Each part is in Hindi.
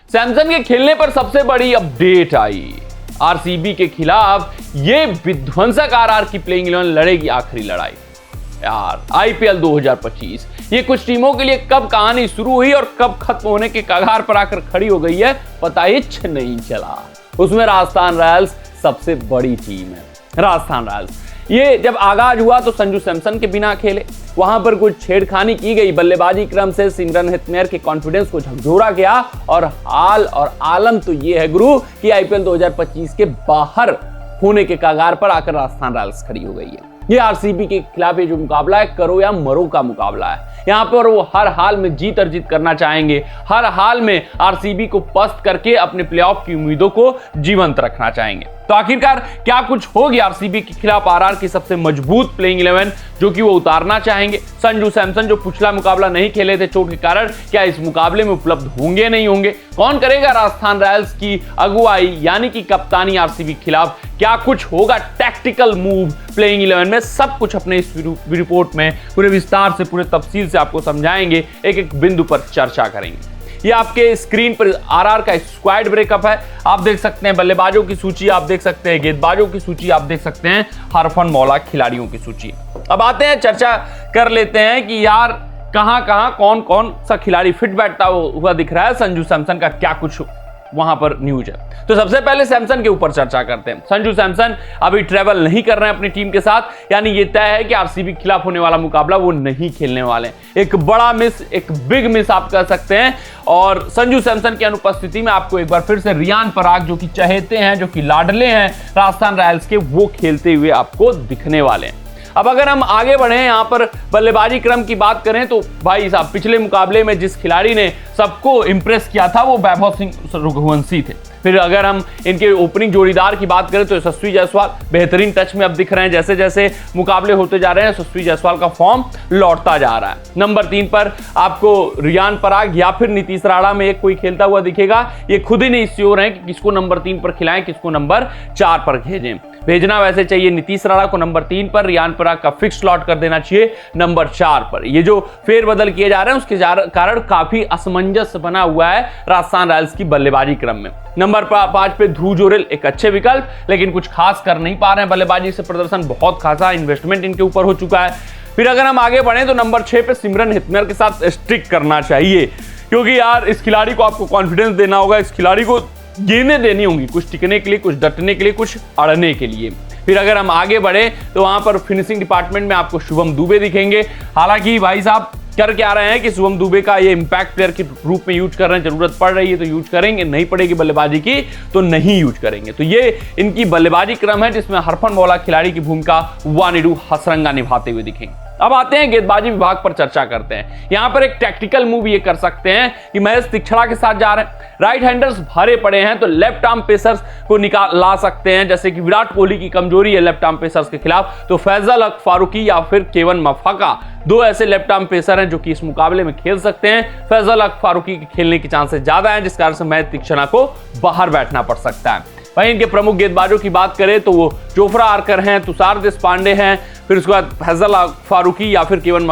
सैमसन के खेलने पर सबसे बड़ी अपडेट आई। आरसीबी के खिलाफ ये विध्वंसक आरआर की प्लेइंग 11 लड़ेगी आखिरी लड़ाई। यार आईपीएल 2025 ये कुछ टीमों के लिए कब कहानी शुरू हुई और कब खत्म होने के कगार पर आकर खड़ी हो गई है पता ही नहीं चला। उसमें राजस्थान रॉयल्स सबसे बड़ी टीम है। राजस्थान रॉयल्स ये जब आगाज हुआ तो संजू सैमसन के बिना खेले, वहां पर कुछ छेड़खानी की गई, बल्लेबाजी क्रम से सिमरन हेटमेयर के कॉन्फिडेंस को झकझोरा गया और हाल और आलम तो ये है गुरु कि आईपीएल 2025 के बाहर होने के कगार पर आकर राजस्थान रॉयल्स खड़ी हो गई है। ये आरसीबी के खिलाफ ये जो मुकाबला है करो या मरो का मुकाबला है। यहाँ पर वो हर हाल में जीत अर्जित करना चाहेंगे, हर हाल में आरसीबी को पस्त करके अपने प्लेऑफ की उम्मीदों को जीवंत रखना चाहेंगे। तो आखिरकार क्या कुछ होगी आरसीबी के खिलाफ आरआर की सबसे मजबूत प्लेइंग 11 जो कि वो उतारना चाहेंगे। संजू सैमसन जो पिछला मुकाबला नहीं खेले थे चोट के कारण, क्या इस मुकाबले में उपलब्ध होंगे नहीं होंगे? कौन करेगा राजस्थान रॉयल्स की अगुवाई यानी कि कप्तानी आरसीबी के खिलाफ? क्या कुछ होगा टैक्टिकल मूव प्लेइंग 11 में? सब कुछ अपने इस रिपोर्ट में पूरे विस्तार से पूरे तफसील से आपको समझाएंगे, एक एक बिंदु पर चर्चा करेंगे। ये आपके स्क्रीन पर आरआर का स्क्वाड ब्रेकअप है। आप देख सकते हैं बल्लेबाजों की सूची, आप देख सकते हैं गेंदबाजों की सूची, आप देख सकते हैं हरफन मौला खिलाड़ियों की सूची। अब आते हैं चर्चा कर लेते हैं कि यार कहां कौन कौन सा खिलाड़ी फिट बैठता हुआ दिख रहा है। संजू सैमसन का क्या कुछ वहां पर न्यूज है। तो सबसे पहले सैमसन के ऊपर चर्चा करते हैं। संजू सैमसन अभी ट्रेवल नहीं कर रहे हैं अपनी टीम के साथ, यानी ये तय है कि आरसीबी के खिलाफ होने वाला मुकाबला वो नहीं खेलने वाले हैं। एक बड़ा मिस, एक बिग मिस आप कह सकते हैं। और संजू सैमसन की अनुपस्थिति में आपको एक बार फिर से रियान पराग जो कि चहेते हैं, जो कि लाडले हैं राजस्थान रॉयल्स के, वो खेलते हुए आपको दिखने वाले हैं। अब अगर हम आगे बढ़े यहाँ पर बल्लेबाजी क्रम की बात करें तो भाई साहब पिछले मुकाबले में जिस खिलाड़ी ने सबको इंप्रेस किया था वो वैभव सिंह रघुवंशी थे। फिर अगर हम इनके ओपनिंग जोड़ीदार की बात करें तो यशस्वी जायसवाल बेहतरीन टच में अब दिख रहे हैं। जैसे जैसे मुकाबले होते जा रहे हैं यशस्वी जायसवाल का फॉर्म लौटता जा रहा है। नंबर 3 पर आपको रियान पराग या फिर नीतीश राणा में एक कोई खेलता हुआ दिखेगा। ये खुद ही नहीं श्योर है कि किसको नंबर 3 पर खिलाएं, किसको नंबर 4 पर भेजना वैसे चाहिए नीतीश राणा को नंबर 3 पर, रियान पराग का फिक्स स्लॉट कर देना चाहिए नंबर 4 पर। ये जो फेरबदल किए जा रहे हैं उसके कारण काफी असमंजस बना हुआ है राजस्थान रॉयल्स की बल्लेबाजी क्रम में। नंबर 5 पे ध्रुव जोरेल एक अच्छे विकल्प, लेकिन कुछ खास कर नहीं पा रहे हैं बल्लेबाजी से, प्रदर्शन बहुत खासा इन्वेस्टमेंट इनके ऊपर हो चुका है। फिर अगर हम आगे बढ़े तो नंबर 6 पे सिमरन हेटमेयर के साथ स्टिक करना चाहिए, क्योंकि यार इस खिलाड़ी को आपको कॉन्फिडेंस देना होगा, इस खिलाड़ी को गेंदें देनी होंगी, कुछ टिकने के लिए, कुछ डटने के लिए, कुछ अड़ने के लिए। फिर अगर हम आगे बढ़े तो वहां पर फिनिशिंग डिपार्टमेंट में आपको शुभम दुबे दिखेंगे। हालांकि भाई साहब कर क्या रहे हैं कि शुभम दुबे का ये इंपैक्ट प्लेयर के रूप में यूज कर रहे हैं, जरूरत पड़ रही है तो यूज करेंगे, नहीं पड़ेगी बल्लेबाजी की तो नहीं यूज करेंगे। तो ये इनकी बल्लेबाजी क्रम है जिसमें हरफन मौला खिलाड़ी की भूमिका वानिडू हसरंगा निभाते हुए दिखेंगे। अब आते हैं गेंदबाजी विभाग पर चर्चा करते हैं। यहां पर एक टैक्टिकल मूव ये कर सकते हैं कि महेश तीक्षणा के साथ जा रहे हैं, राइट हैंडर्स भरे पड़े हैं तो लेफ्ट आर्म पेसर्स को ला सकते हैं। जैसे कि विराट कोहली की कमजोरी है लेफ्ट आर्म पेसर्स के खिलाफ, तो फैजल हक फारूकी या फिर केवन मफाका, दो ऐसे लेफ्ट आर्म पेसर हैं जो कि इस मुकाबले में खेल सकते हैं। फैजल हक फारूकी के खेलने की चांसेस ज्यादा हैं, जिस कारण से महेश तीक्षणा को बाहर बैठना पड़ सकता है। वहीं इनके प्रमुख गेंदबाजों की बात करें तो वो जोफ्रा आर्कर हैं, तुषार देशपांडे हैं, फिर उसके बाद फैजल फारूकी या फिर केवन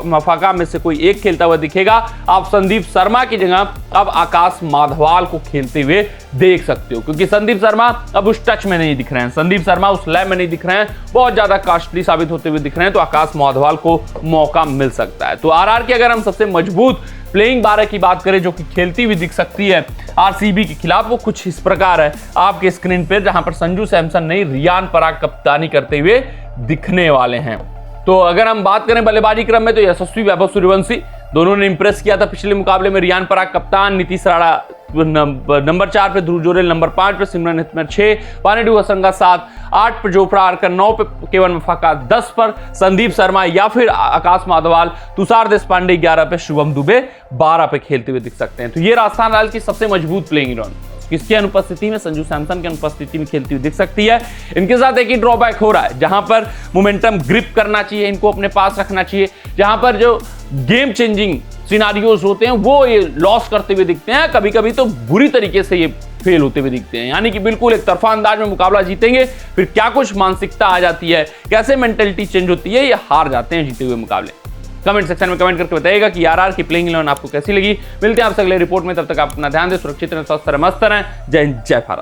मफाका में से कोई एक खेलता हुआ दिखेगा। आप संदीप शर्मा की जगह अब आकाश माधवाल को खेलते हुए देख सकते हो, क्योंकि संदीप शर्मा अब उस टच में नहीं दिख रहे हैं, संदीप शर्मा उस लय में नहीं दिख रहे हैं, बहुत ज्यादा कॉस्टली साबित होते हुए दिख रहे हैं, तो आकाश माधवाल को मौका मिल सकता है। तो आरआर की अगर हम सबसे मजबूत प्लेइंग 12 की बात करें जो कि खेलती हुई दिख सकती है आरसीबी के खिलाफ, वो कुछ इस प्रकार है आपके स्क्रीन पर, जहां पर संजू सैमसन नहीं रियान पराग कप्तानी करते हुए दिखने वाले हैं। तो अगर हम बात करें बल्लेबाजी क्रम में तो यशस्वी वैभव सूर्यवंशी दोनों ने इंप्रेस किया था पिछले मुकाबले में। रियान पराग कप्तान, नीतीश राणा नंबर 4 पे, ध्रुव जोरेल नंबर 5 पे, सिमरन हेटमेयर 6, वानिडू हसरंगा 7, 8 पे जोफ्रा आर्कर, 9 पे केवन मफाका, 10 पर संदीप शर्मा या फिर आकाश माधवाल, तुषार देशपांडे 11 पे, शुभम दुबे 12 पे खेलते हुए दिख सकते हैं। तो ये राजस्थान रॉयल्स की सबसे मजबूत प्लेइंग 11 किसकी अनुपस्थिति में? संजू सैमसन की अनुपस्थिति में खेलती हुई दिख सकती है। इनके साथ एक ही ड्रॉबैक हो रहा है, जहां पर मोमेंटम ग्रिप करना चाहिए, इनको अपने पास रखना चाहिए, जहां पर जो गेम चेंजिंग सिनारियोज होते हैं वो ये लॉस करते हुए दिखते हैं, कभी कभी तो बुरी तरीके से ये फेल होते हुए दिखते हैं, यानी कि बिल्कुल एक तरफा अंदाज में मुकाबला जीतेंगे, फिर क्या कुछ मानसिकता आ जाती है, कैसे मेंटेलिटी चेंज होती है, ये हार जाते हैं जीते हुए मुकाबले। कमेंट सेक्शन में कमेंट करके बताइएगा कि आरआर की प्लेइंग 11 आपको कैसी लगी। मिलते हैं आपसे अगले रिपोर्ट में, तब तक आप अपना ध्यान दें, सुरक्षित रहें, स्वस्थ रहें, मस्त रहें। जय हिंद, जय भारत।